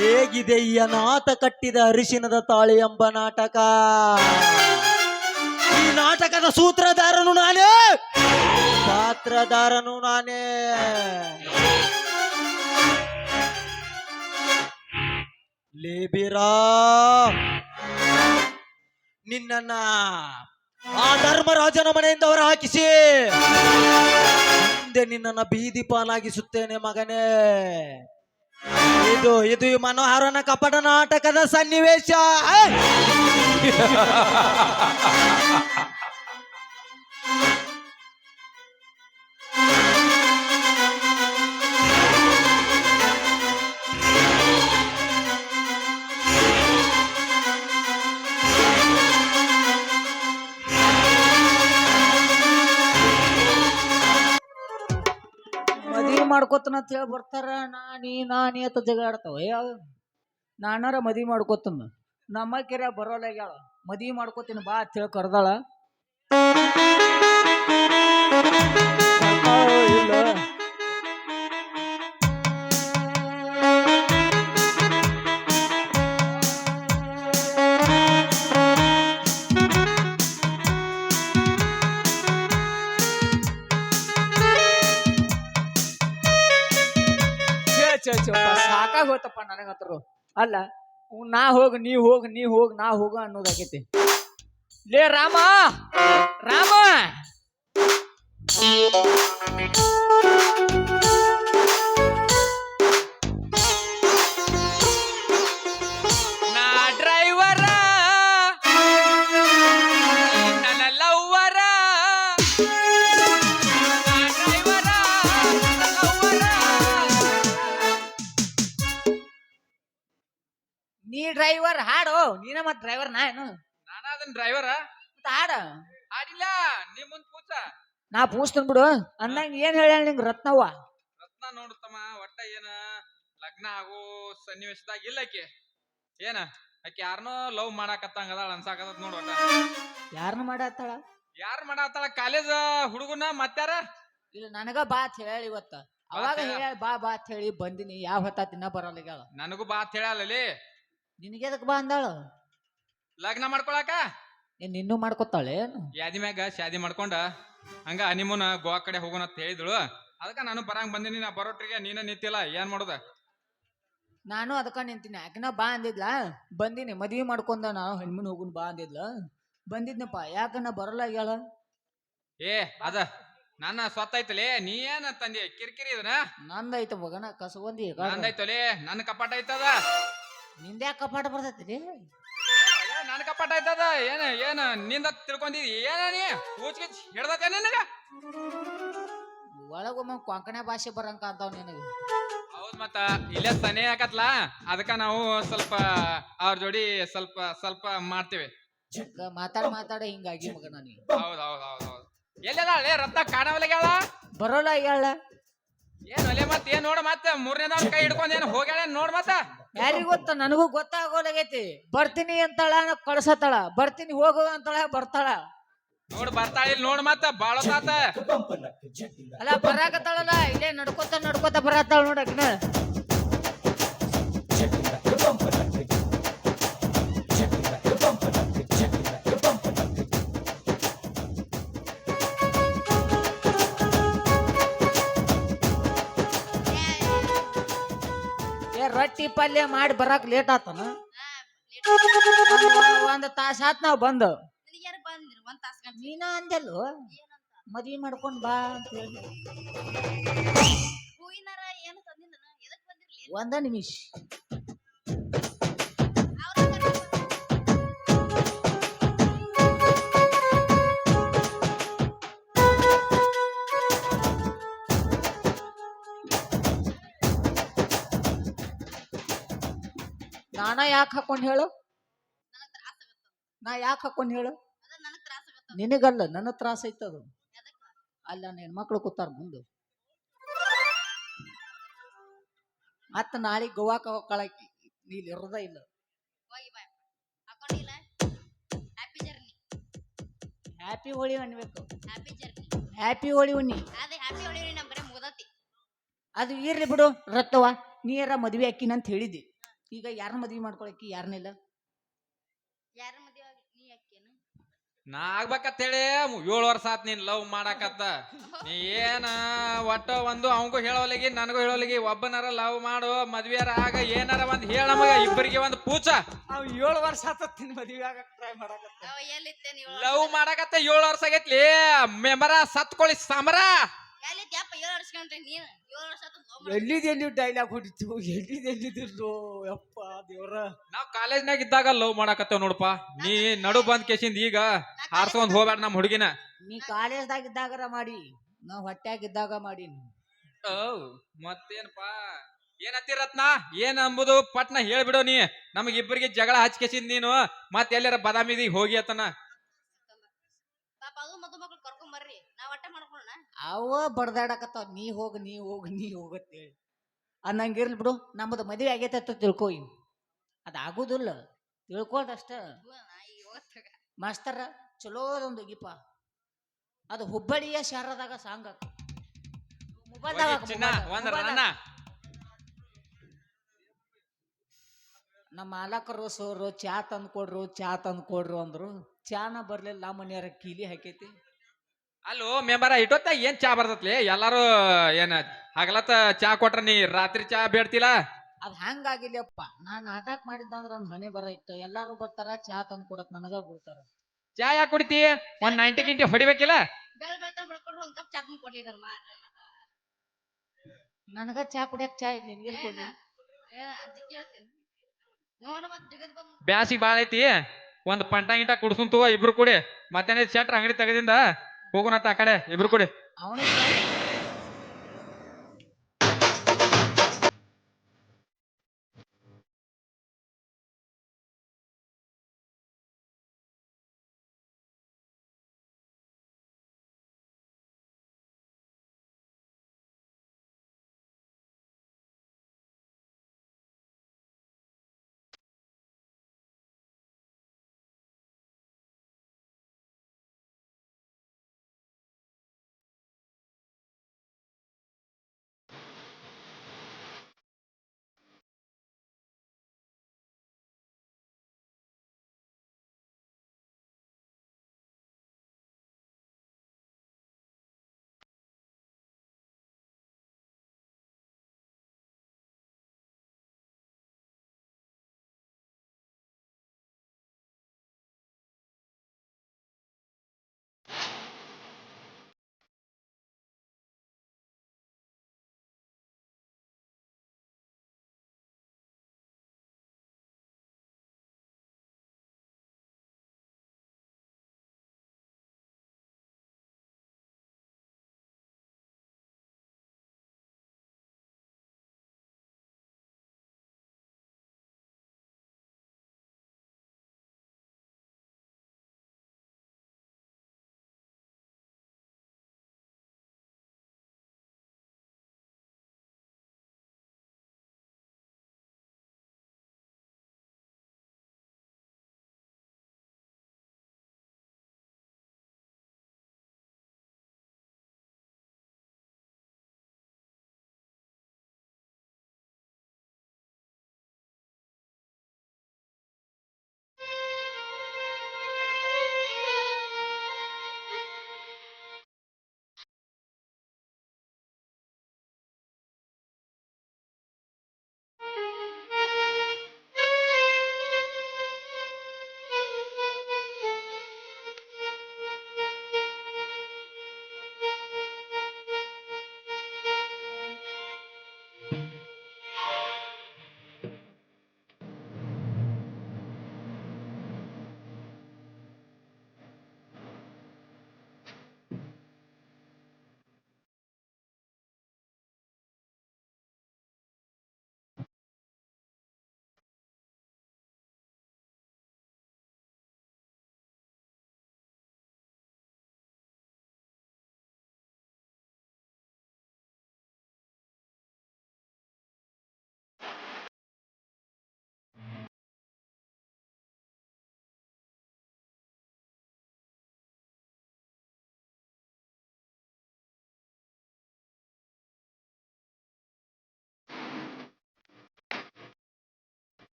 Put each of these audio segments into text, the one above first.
ಹೇಗಿದೆ ಈ ಅನಾಥ ಕಟ್ಟಿದ ಅರಿಶಿನದ ತಾಳಿ ಎಂಬ ನಾಟಕ. ಈ ನಾಟಕದ ಸೂತ್ರಧಾರನು ನಾನೇ, ಪಾತ್ರಧಾರನು ನಾನೇ. ಲೇಬಿರಾ, ನಿನ್ನ ಆ ಧರ್ಮರಾಜನ ಮನೆಯಿಂದ ಹೊರ ಹಾಕಿಸಿ ಮುಂದೆ ನಿನ್ನನ್ನು ಬೀದಿ ಪಾಲಾಗಿಸುತ್ತೇನೆ ಮಗನೇ. ಇದು ಇದು ಮನೋಹರನ ಕಪಟ ನಾಟಕದ ಸನ್ನಿವೇಶ. ಮದ್ವಿ ಮಾಡ್ಕೋತನ ಅಂತ ಹೇಳಿ ಬರ್ತಾರ. ನಾನಿ ಅಂತ ಜಗ ಆಡ್ತಾವ. ಯಾವ ನಾನಾರ ಮದ್ವಿ ಮಾಡ್ಕೋತನ, ನಮ್ಮ ಕೆರೆ ಬರೋಲ್ಲ ಆಗ್ಯಾಳ. ಮದ್ವಿ ಮಾಡ್ಕೋತೀನಿ ಬಾ ಅಂತ ಹೇಳಿ ಕರ್ದಾಳ. ಸಾಕಾಗ ಹೋತಪ್ಪ ನನಗಂತರು. ಅಲ್ಲ, ನಾ ಹೋಗ ನೀ ಹೋಗ, ನೀ ಹೋಗ ನಾ ಹೋಗ ಅನ್ನೋದಾಗೈತಿ. ಲೇ ರಾಮ, ರಾಮ, ನಾ ಡ್ರೈವರ ನನ್ನ ಲವ್ವರ, ನೀ ಡ್ರೈವರ್ ಹಾಡು. ನೀನ ಮತ್ ಡ್ರೈವರ್ ನಾ ಏನು? ನಾನದನ್ ಡ್ರೈವರ ಹಾಡ ಹಾಡಿಲ್ಲ. ನೀ ಮುಂದ್ ಪೂಸ ನಾ ಪೂಸ್ತನ್ ಬಿಡು. ಅಂದಂಗ ಏನ್ ಹೇಳ ನಿಂಗ ರತ್ನವ್ವ? ರತ್ನ ನೋಡ್ತಮ್ಮ, ಒಟ್ಟ ಏನ ಲಗ್ನ ಆಗೋ ಸನ್ನಿವೇಶದಾಗ ಇಲ್ಲ ಆಕೆ. ಏನ ಆಕೆ ಯಾರನೋ ಲವ್ ಮಾಡಾಕತ್ತಂಗ ಅದಾಳ ಅನ್ಸಾಕತ್ತ ನೋಡ್. ಒಟ್ಟ ಯಾರನ್ನ ಮಾಡತ್ತಾಳ? ಯಾರು ಮಾಡಾತ್ತಾಳ? ಕಾಲೇಜ್ ಹುಡುಗನ ಮತ್ತಾರ? ಇಲ್ಲ, ನನಗ ಬಾ ಅಂತ ಹೇಳಿ ಇವತ್ತ. ಅವಾಗ ಹೇಳಿ ಬಾ ಬಾ ಅಂತ ಹೇಳಿ ಬಂದಿನಿ. ಯಾವ ಹೊತ್ತ ತಿನ್ನ ಬರಲ್ಲ. ನನಗೂ ಬಾ ಅಂತ ಹೇಳಲ್ಲಿ. ನಿನಗೆ ಎದಕ್ ಬಾ ಅಂದಾಳ? ಲಗ್ನ ಮಾಡ್ಕೊಳಕ. ಏನ್ ನಿನ್ನೂ ಮಾಡ್ಕೊತಾಳೆ? ಯಾದಿ ಮ್ಯಾಗ ಶಾದಿ ಮಾಡ್ಕೊಂಡ ಹಂಗ ಹನಿಮೂನ್ ಗೋವಾ ಕಡೆ ಹೋಗೋಣ ಅಂತ ಹೇಳಿದಳು. ಅದಕ್ಕ ನಾನು ಬರಂಗ್ ಬಂದಿನಿ. ನಾ ಬರೋಟ್ರಿಗೆ ನೀನ ನಿಂತಿಲ್ಲ, ಏನ್ ಮಾಡೋದ? ನಾನು ಅದಕ್ಕ ನಿಂತೀನಿ. ಆಕಿನ ಬಾ ಅಂದಿದ್ಲ, ಬಂದಿನಿ. ಮದ್ವಿ ಮಾಡ್ಕೊಂಡ ನಾನು ಹಣ್ಮನ್ ಹೋಗುನ್ ಬಾ ಅಂದಿದ್ಲ, ಬಂದಿದ್ನಪ್ಪ. ಯಾಕ ನಾ ಬರಲ್ಲ ಆಗ್ಯಾಳ? ಏ ಅದ ನನ್ನ ಸ್ವತ್ತೈತಲೇ, ನೀ ಏನ ತಂದಿ ಕಿರಿಕಿರಿ ಇದನ? ನಂದೈತ ಮಗನ ಕಸಗೊಂದಿ. ನಂದೈತಲೇ, ನನ್ನ ಕಪಾಟ ಐತದ. ನಿಂದ್ಯಾಕ ಕಪಾಟ ಬರ್ತೈತಿ? ನನ್ ಕಪಾಟ ಐತದ. ಏನ ಏನ ನಿಂದ ತಿಳ್ಕೊಂಡಿದಿ? ಏನ ನೀ ಕೂಚ್ಕಿಚ್ ಹಿಡ್ದತೆ ನಿನಗ? ಒಳಗೊಮ್ಮ ಕೊಂಕಣ ಭಾಷೆ ಬರಂಕ ಅಂತಾವ್ ನಿನಗ. ಹೌದ್ ಮತ್ತ ಇಲ್ಲೇ ಸನೇ ಆಕತ್ಲಾ, ಅದಕ್ಕ ನಾವು ಸ್ವಲ್ಪ ಅವ್ರ ಜೋಡಿ ಸ್ವಲ್ಪ ಸ್ವಲ್ಪ ಮಾಡ್ತೇವೆ. ಮಾತಾಡ ಹಿಂಗಾಗಿ ಮಗನ ನೀ. ಹೌದ್ ಹೌದ್ ಹೌದ್ ಹೌದ್. ಎಲ್ಲೇ ರತ್ನ ಕಾಣವಲ್ಗ್ಯಾಳ? ಬರೋಲ್ಲ ಆಗ್ಯಾಳ. ಏನ್ ಒಲೆ ಮತ್ ಏನ್ ನೋಡ, ಮತ್ತ ಮೂರನೇದವ್ನ ಕೈ ಹಿಡ್ಕೊಂಡ್ ಏನ್ ಹೋಗ್ಯಾಳ ನೋಡ್. ಮತ್ತ ಯಾರಿಗ ಗೊತ್ತ? ನನಗೂ ಗೊತ್ತಾಗೋಲಾಗೈತಿ. ಬರ್ತೀನಿ ಅಂತಾಳ, ಕಳ್ಸತ್ತಾಳ. ಬರ್ತೀನಿ ಹೋಗು ಅಂತಾಳ, ಬರ್ತಾಳ. ನೋಡ್ ಬರ್ತಾಳ ಇಲ್ಲಿ ನೋಡ್. ಮತ್ತ ಬಾಳ ತಾತ ಅಲ್ಲ ಬರಾಕತ್ತಾಳಲ್ಲ, ಇಲ್ಲೇ ನಡ್ಕೋತ ಬರತ್ತಾಳ ನೋಡಕ್ನ. ರೊಟ್ಟಿ ಪಲ್ಯ ಮಾಡಿ ಬರಾಕ್ ಲೇಟ್ ಆತನ. ಒಂದ್ ತಾಸ ಆತ್ ನಾವ್ ಬಂದು. ನೀನ ಅಂದೆಲ್ಲು ಮದ್ವಿ ಮಾಡ್ಕೊಂಡ್ ಬಾ ಅಂತ ಹೇಳಿ. ಒಂದ ನಿಮಿಷ. ನಾನ ಯಾಕೆ ಹಾಕೊಂಡ್ ಹೇಳು? ನಾ ಯಾಕೆ ಹಾಕೊಂಡ್ ಹೇಳು? ನಿನಗಲ್ಲ, ನನ್ನ ತ್ರಾಸ ಐತದು. ಅಲ್ಲ ಹೆಣ್ಮಕ್ಳು ಕೂತಾರ ಮುಂದೆ. ಮತ್ತ ನಾಳೆ ಗೋವಾಕ ಹೋಗ್ಕಳಕಿ, ನೀಲ್ ಇರೋದ ಇಲ್ಲ. ಹ್ಯಾಪಿ ಹೋಳಿ ಅನ್ಬೇಕು. Happy journey. ಹ್ಯಾಪಿ ಹೋಳಿ ಉಣ್ಣಿ. ಅದೇ ಹ್ಯಾಪಿ ಹೊಳಿ ನಮ್ ಕಡೆ ಮುಗ್ದತಿ. ಅದು ಇರ್ಲಿ ಬಿಡು ರತ್ತವ. ನೀರ ಮದ್ವೆ ಅಕ್ಕಿನ ಅಂತ ಹೇಳಿದಿ. ಈಗ ಯಾರನ್ನ ಮದ್ವಿ ಮಾಡ್ಕೊಳಕ್ಕಿ ಯಾರನ್ನಿಲ್ಲ. ಯಾರ ಮದ್ವೆ ಆಗಿ ನೀ ಅಕ್ಕೇನು? ನಾ ಆಗ್ಬೇಕಂತೇಳಿ 7 ವರ್ಷ ಆತ್ ನೀನ್ ಲವ್ ಮಾಡಾಕತ್ತ. ನೀ ಏನ ಒಟ್ಟ ಒಂದು ಅವಂಗೂ ಹೇಳೋಲಿಗಿ ನನಗೂ ಹೇಳೋಲಿಗಿ ಒಬ್ಬನಾರ ಲವ್ ಮಾಡು ಮದ್ವೆಯಾರ ಆಗ ಏನಾರ ಒಂದ್ ಹೇಳ ನಮಗ ಇಬ್ಬರಿಗೆ ಒಂದು ಪೂಚ. ಅವ್ 7 ವರ್ಷ ಆತತ್ತಿನ ಮದ್ವೆ ಆಗಕ್ ಟ್ರೈ ಮಾಡಕತ್ತ. ಅವ ಎಲ್ಲಿತ್ತೆ ನೀವು? ಲವ್ ಮಾಡಾಕತ್ತ 7 ವರ್ಷ ಆಗೈತ್ಲಿ. ಮೆಮರ ಸತ್ಕೊಳ್ಳಿ ಸಮರ. ಎಲ್ಲಿದ್ಯಪ್ಪ 7 ವರ್ಷ ಕಂಡ್ರೆ ನೀನು 7 ವರ್ಷ ಆತು ಲವ್ ಮಾಡಿ. ಎಲ್ಲಿದೆಲ್ಲಿ ಡೈಲಾಗ್ ಹೊಡಿತು ಎಲ್ಲಿದೆಲ್ಲಿದ್ರು ಯಪ್ಪ ದೇವ್ರ. ನಾವ್ ಕಾಲೇಜ್ನಾಗ ಇದ್ದಾಗ ಲವ್ ಮಾಡಾಕತ್ತೇವ್ ನೋಡಪ್ಪ. ನೀ ನಡು ಬಂದ್ ಕೇಸಿಂದ ಈಗ ಹಾರ್ಸ್ಕೊಂಡ್ ಹೋಗ್ಬೇಡ ನಮ್ ಹುಡುಗಿನ. ನೀ ಕಾಲೇಜ್ದಾಗ ಇದ್ದಾಗರ ಮಾಡಿ ನಾ ಹೊಟ್ಯಾಗಿದ್ದಾಗ ಮಾಡೀನಿ. ಮತ್ತೇನಪ್ಪಾ ಏನತ್ತಿರತ್ನ ಏನ್ ಅಂಬುದು ಪಟ್ನ ಹೇಳ್ಬಿಡೋ ನೀ. ನಮಗ್ ಇಬ್ಬರಿಗೆ ಜಗಳ ಹಚ್ಕೇಸಿಂದ ನೀನು ಮತ್ ಎಲ್ಲಾರ ಬದಾಮಿದಿ ಹೋಗಿ ಅತನ. ಪಾಪ ಅದು ಮಕ್ಕಳು ಕರ್ಕೊಂಡ್ ಬರ್ರಿ ನಾವ್ ಒಟ್ಟ ಮಾಡ್ಕೊಳ್ಳೋಣ. ಅವ ಬಡ್ದಾಡಕತ್ತಾವ ನೀ ಹೋಗತ್ತೇಳಿ ಅನ್ನಂಗಿರ್ಲಿ ಬಿಡು. ನಮ್ಮದು ಮದುವೆ ಆಗೈತೆ ಅಂತ ತಿಳ್ಕೊ. ಅದು ಆಗುದಿಲ್ಲ ತಿಳ್ಕೊಳ್ದಷ್ಟ. ಮಾಸ್ತರ ಚಲೋದೊಂದು ಗೀಪ ಅದು ಹುಬ್ಬಳ್ಳಿಯ ಶಾರದಾಗ ಸಾಂಗ್ ನಮ್ಮ ಮಾಲಕರು ಸೋರು ಚಾ ತಂದು ಕೊಡ್ರು ಅಂದ್ರು. ಚಾನ ಬರ್ಲಿಲ್ಲ ನಮ್ಮ ಮನೆಯವ್ರ ಕೀಲಿ ಹಾಕೈತಿ. ಅಲ್ಲೋ ಮೆಂಬರ ಇಟ್ಟೊತ್ತ ಏನ್ ಚಾ ಬರ್ತತ್ಲಿ ಎಲ್ಲಾರು ಏನ ಹಗಲತ್ತ ಚಾ ಕೊಟ್ರ ನೀ ರಾತ್ರಿ ಚಾ ಬೇಡ್ತಿಲ್ಲ. ಅದ್ ಹಂಗಾಗಿಲ್ಲಪ್ಪ. ನಾನ್ ನಾಟಕ ಮಾಡಿದ್ದಂದ್ರ ಒಂದ್ ಮನೆ ಬರ ಇತ್ತು ಎಲ್ಲಾರು ಬರ್ತಾರ ಚಾ ತಂದು ಕೊಡಕ್ ನನಗ ಬಿಡ್ತಾರ. ಚಾ ಯಾಕೆ ಕುಡಿತಿ? ಒಂದ್ 90 ಗಿಂಟಿ ಹೊಡಿಬೇಕಿಲ್ಲ. ನನಗ ಚಾ ಕುಡಿಯಕ್ ಚಾ ಇಲ್ಲ. ಬ್ಯಾಸಿಗೆ ಬಾಳ ಐತಿ ಒಂದ್ ಪಂಟ ಗಿಂಟ ಕುಡ್ಸುಂತು ಇಬ್ರು ಕೂಡಿ. ಮತ್ತೇನ ಶೆಟ್ರ ಅಂಗಡಿ ತೆಗದಿಂದ ಹೋಗುನತ್ತ ಆ ಕಡೆ ಇಬ್ರು ಕೂಡಿ. ಅವನಿಗೆ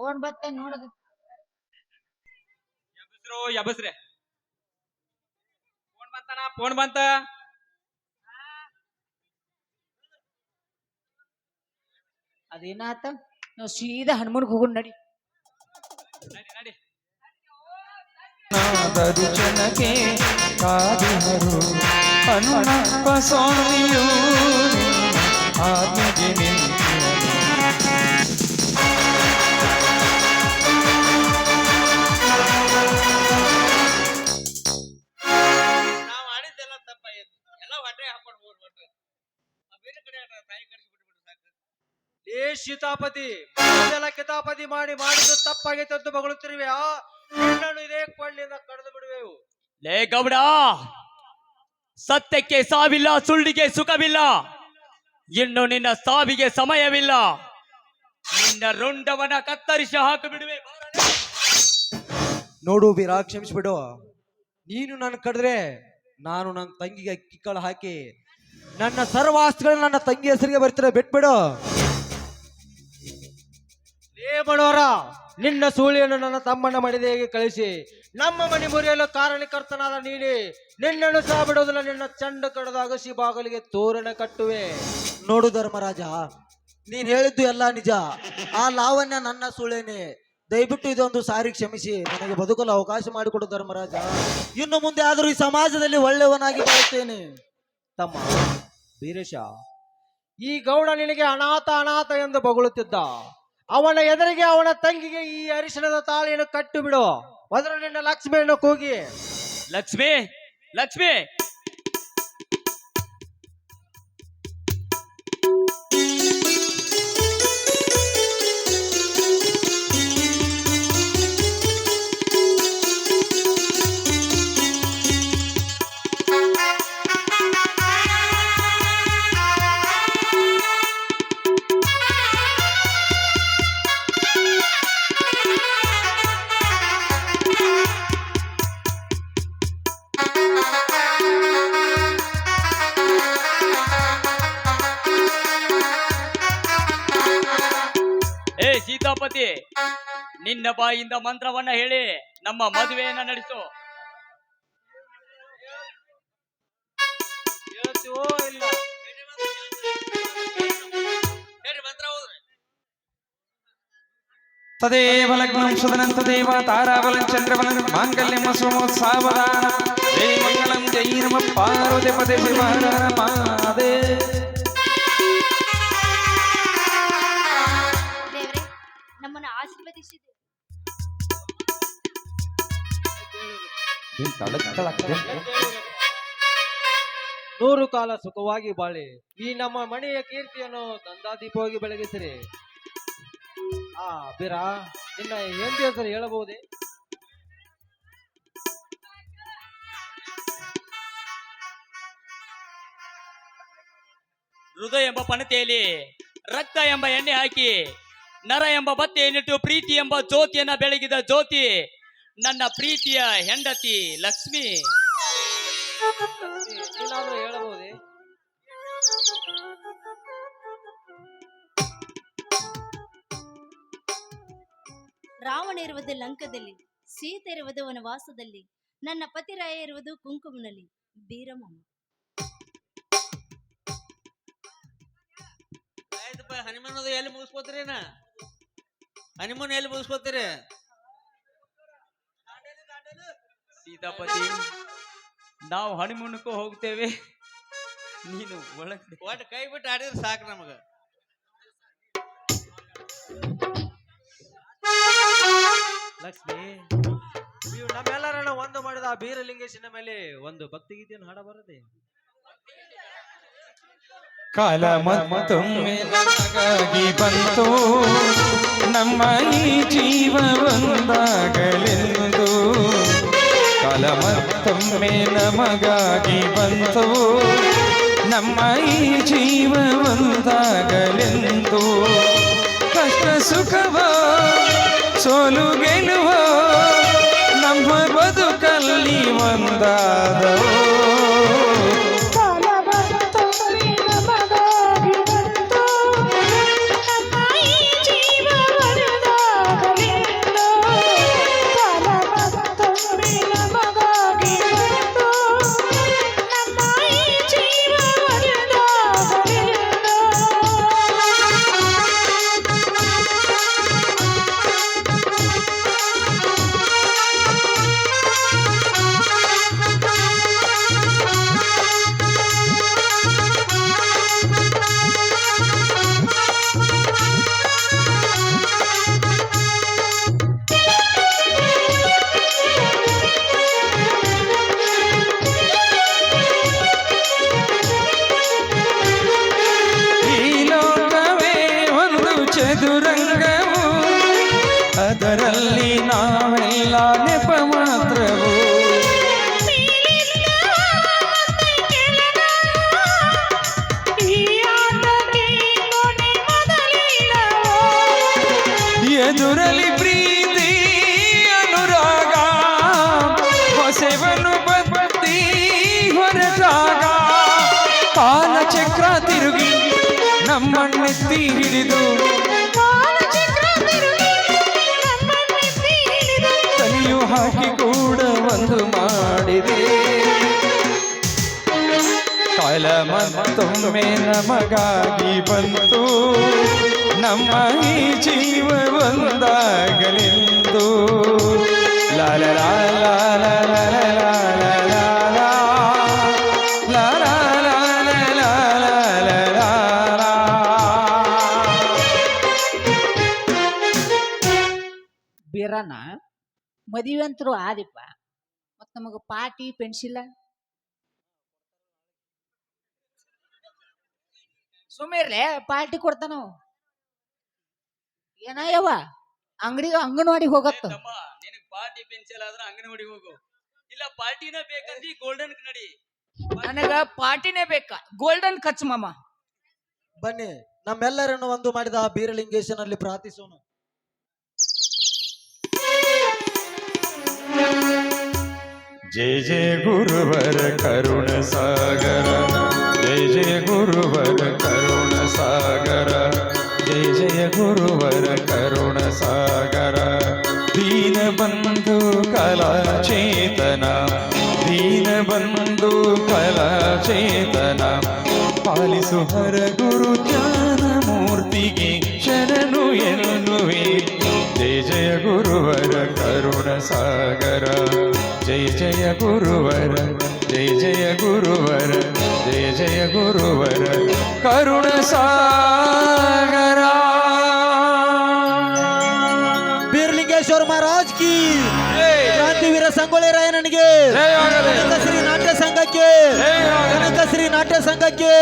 ಓಡ್ ಬತ್ತೆ ನೋಡದ ಎಬಸ್ರೆ ಫೋನ್ ಬಂತನ ಫೋನ್ ಬಂತ ಅದೇನಾತ ನಾವು ಸೀದಾ ಹನುಮನ್ಗೆ ಹೋಗೋಣ ನಡಿ ನಡಿ ನಡಿ ದರ್ಶನಕ್ಕೆ ಕಾದಿಹರು ಹನುಮಪ್ಪ ಸ್ವಾಮಿಯು ಆಜ್ಞೆಗೆ ನಿಂತಿಹರು. ನಾವ್ ಆಡಿದ್ದೆಲ್ಲ ತಪ್ಪಾಯ್ತು ಎಲ್ಲ ಹೊಟ್ಟೆ ಹಾಕೊಂಡು ಹೋಗ್ಬಿಟ್ರೆ ಬೇರೆ ಕಡೆ ತಾಯಿ ಕರ್ಸಿ ಬಿಟ್ಬಿಟ್ರೆ ಸಾಕು. ಏ ಸೀತಾಪತಿ ಎಲ್ಲ ಕಿತಾಪತಿ ಮಾಡಿದ್ದು ತಪ್ಪಾಗೈತೆ ಅಂತ ಬಗಳುತ್ತಿರುವೆ ನಿನ್ನನ್ನು ಇದೇ ಕೊಳ್ಳಿಂದ ಕಡಿದು ಬಿಡುವೆವು. ಲೇ ಗೌಡ, ಸತ್ಯಕ್ಕೆ ಸಾವಿಲ್ಲ, ಸುಳ್ಳಿಗೆ ಸುಖವಿಲ್ಲ. ಇನ್ನು ನಿನ್ನ ಸಾವಿಗೆ ಸಮಯವಿಲ್ಲ. ನಿನ್ನ ರುಂಡವನ ಕತ್ತರಿಸಿ ಹಾಕಿ ಬಿಡುವೆ. ನೋಡು ಬೀರ, ಕ್ಷಮಿಸ್ಬಿಡು. ನೀನು ನನ್ನ ಕಡಿದ್ರೆ ನಾನು ನನ್ನ ತಂಗಿಗೆ ಕಿಕ್ಕಳ ಹಾಕಿ ನನ್ನ ಸರ್ವಾಸ್ತಿಗಳು ನನ್ನ ತಂಗಿ ಹೆಸರಿಗೆ ಬರ್ತಾರೆ, ಬಿಟ್ಬಿಡು. ಏ ಬಡವರ, ನಿನ್ನ ಸೂಳಿಯನ್ನು ನನ್ನ ತಮ್ಮನ ಮಡಿದೆಗೆ ಕಳಿಸಿ ನಮ್ಮ ಮನೆ ಮುರಿಯಲು ಕಾರಣಕರ್ತನಾದ ನೀನೇ. ನಿನ್ನನ್ನು ಸಹ ಬಿಡೋದಿಲ್ಲ. ನಿನ್ನ ಚಂಡ ಕಡದ ಅಗಸಿ ಬಾಗಿಲಿಗೆ ತೋರಣ ಕಟ್ಟುವೆ. ನೋಡು ಧರ್ಮರಾಜ, ನೀನ್ ಹೇಳಿದ್ದು ಎಲ್ಲ ನಿಜ. ಆ ಲಾವಣ್ಯ ನನ್ನ ಸೂಳೇನೆ. ದಯವಿಟ್ಟು ಇದೊಂದು ಸಾರಿ ಕ್ಷಮಿಸಿ ನನಗೆ ಬದುಕಲು ಅವಕಾಶ ಮಾಡಿಕೊಡು ಧರ್ಮರಾಜ. ಇನ್ನು ಮುಂದೆ ಆದರೂ ಈ ಸಮಾಜದಲ್ಲಿ ಒಳ್ಳೆಯವನಾಗಿ ಬಾಳುತ್ತೇನೆ. ತಮ್ಮ ವೀರೇಶ, ಈ ಗೌಡ ನಿನಗೆ ಅನಾಥ ಎಂದು ಬೊಗಳುತ್ತಿದ್ದ. ಅವನ ಎದುರಿಗೆ ಅವನ ತಂಗಿಗೆ ಈ ಅರಿಶಿಣದ ತಾಳಿಯನ್ನು ಕಟ್ಟು ಬಿಡು. ಮೊದಲು ನಿನ್ನ ಲಕ್ಷ್ಮಿಯನ್ನು ಕೂಗಿ. ಲಕ್ಷ್ಮಿ, ಲಕ್ಷ್ಮಿ, ಏ ಸೀತಾಪತಿ, ನಿನ್ನ ಬಾಯಿಂದ ಮಂತ್ರವನ್ನ ಹೇಳಿ ನಮ್ಮ ಮದುವೆಯನ್ನ ನಡೆಸು. ತದೇವ ಲಗ್ನಂ ಸುದನಂ ತದೇವ ತಾರಾಬಲಂ ಚಂದ್ರಬಲಂ ಮಾಂಗಲ್ಯಂ ಸುಮೋತ್ಸಾವಧಾನ ಜೈ ಮಂಗಲಂ ಜೈ ನಮ ಪಾರ್ವತಿ ಪದೇ ಶಿವ ಹರ ಹರ ಮಹಾದೇವ. ದೇವ್ರೆ ನಮ್ಮನ್ನ ಆಶೀರ್ವದಿಸಿದೆ. ನೂರು ಕಾಲ ಸುಖವಾಗಿ ಬಾಳಿ ಈ ನಮ್ಮ ಮನೆಯ ಕೀರ್ತಿಯನ್ನು ದಂದಾದೀಪವಾಗಿ ಬೆಳಗಿಸಿರಿ. ಬೀರ, ನಿನ್ನ ಹೆಂಡತಿ ಹೆಸರು ಹೇಳಬಹುದೇ? ಹೃದಯ ಎಂಬ ಪಣತೆಯಲ್ಲಿ ರಕ್ತ ಎಂಬ ಎಣ್ಣೆ ಹಾಕಿ ನರ ಎಂಬ ಬತ್ತೆಯನ್ನಿಟ್ಟು ಪ್ರೀತಿ ಎಂಬ ಜ್ಯೋತಿಯನ್ನ ಬೆಳಗಿದ ಜ್ಯೋತಿ ನನ್ನ ಪ್ರೀತಿಯ ಹೆಂಡತಿ ಲಕ್ಷ್ಮಿ. ನೀನಾದ್ರೂ ಹೇಳಬಹುದೇ? ರಾವಣ ಇರುವುದು ಲಂಕದಲ್ಲಿ, ಸೀತೆ ಇರುವುದು ವನವಾಸದಲ್ಲಿ, ನನ್ನ ಪತಿರಾಯ ಇರುವುದು ಕುಂಕುಮನಲ್ಲಿ. ಬೀರಮ್ಮ ಆಯ್ತಪ್ಪ, ಹನಿಮೂನ್ ಎಲ್ಲಿ ಮುಗಿಸ್ಕೋತೀರೇನ? ಹನಿಮೂನ್ ಎಲ್ಲಿ ಮುಗಿಸ್ಕೋತೀರಿ? ಸೀತಾಪತಿ, ನಾವು ಹನಿಮೂನಕ್ಕೂ ಹೋಗ್ತೇವೆ, ನೀನು ಒಳಗಡೆ ಒಟ್ಟು ಕೈ ಬಿಟ್ಟು ಆಡಿದ್ರೆ ಸಾಕು ನಮಗ. ಲಕ್ಷ್ಮಿ, ನೀವು ನಮ್ಮೆಲ್ಲರನ್ನ ಒಂದು ಮಾಡಿದ ಆ ಬೀರಲಿಂಗೇಶನ ಮೇಲೆ ಒಂದು ಭಕ್ತಿಗೀತೆಯನ್ನು ಹಾಡಬಾರದೆ? ಕಾಲ ಮತ್ತೊಮ್ಮೆ ನಮಗಾಗಿ ಬಂತು, ನಮ್ಮ ಈ ಜೀವ ಒಂದಾಗಲೆಂದು. ಕಾಲ ಮತ್ತೊಮ್ಮೆ ನಮಗಾಗಿ ಬಂತು, ನಮ್ಮ ಈ ಜೀವ ಒಂದಾಗಲೆಂದು. ಕಷ್ಟ ಸುಖವೋ ಸೋಲು ಗೆಲುವೋ ನಮ್ಮ ಬದುಕಲ್ಲಿ ಒಂದಾದವೋ. ಅದರಲ್ಲಿ ನಾವೆಲ್ಲ ನೆಪ ಮಾತ್ರವು ಎದುರಲಿ ಪ್ರೀತಿ ಅನುರಾಗ ಹೊಸವನು ಬತ್ತಿ ಹೊರಟಾಗ ಕಾಲಚಕ್ರ ತಿರುಗಿ ನಮ್ಮನ್ನೆತ್ತಿ ಹಿಡಿದು ತಲೆಯು ಹಾಕಿ ಕೂಡ ಒಂದು ಮಾಡಿದೆ ಕಾಲ ಮತ್ತೊಮ್ಮೆ ನಮಗಾಗಿ ಬಂತು ನಮ್ಮ ಈ ಜೀವ ಒಂದಾಗಲೆಂದು ಲಾಲ ಲಾಲ ಲಾಲ ಲಾಲ ಲಾಲ ಲಾಲ ಲಾಲ ಲಾಲ. ಬೀರಣ್ಣ ಮದುವೆ ಅಂತರೂ ಆದಿಪ್ಪ ಮತ್ ನಮಗ ಪಾಟಿ ಪೆನ್ಸಿಲ್ ಸುಮೇರ್ಲೆ ಪಾರ್ಟಿ ಕೊಡ್ತಾನ ಏನಯ್ಯವ ಅಂಗನವಾಡಿ ಹೋಗತ್ತ ತಮ್ಮ ನಿನಗ್ ಪಾರ್ಟಿ ಪೆನ್ಸಿಲ್ ಆದ್ರ ಅಂಗನವಾಡಿ ಹೋಗು ಇಲ್ಲ ಪಾರ್ಟಿನ ಬೇಕಂದಿ ಗೋಲ್ಡನ್ ನಡಿ. ನನಗ ಪಾರ್ಟಿನೇ ಬೇಕಾ ಗೋಲ್ಡನ್ ಕಚ್ ಮಾಮ. ಬನ್ನಿ ನಮ್ಮೆಲ್ಲರನ್ನು ಒಂದು ಮಾಡಿದ ಆ ಬೀರಲಿಂಗೇಶನಲ್ಲಿ ಪ್ರಾರ್ಥಿಸೋಣ. जय जय गुरुवर करुण सागर जय जय गुरुवर करुण सागर जय जय गुरुवर करुण सागर दीन बंधु कला चेतना दीन बंधु कला चेतना पालिसु हर गुरु ज्ञान मूर्तिगे शरणु ಎನ್ನುವೆ जय जय गुरुवर करुण सागर जय जय गुरुवर जय जय गुरुवर जय जय गुरुवर करुण सागर. ಬೀರಲಿಂಗೇಶ್ವರ ಮಹಾರಾಜ್ ಕಿ ಕ್ರಾಂತಿವೀರ ಸಂಗೊಳ್ಳಿ ರಾಯಣ್ಣನಿಗೆ, ಕನಕಶ್ರೀ ನಾಟ್ಯ ಸಂಘಕ್ಕೆ, ಕನಕಶ್ರೀ ನಾಟ್ಯ ಸಂಘಕ್ಕೆ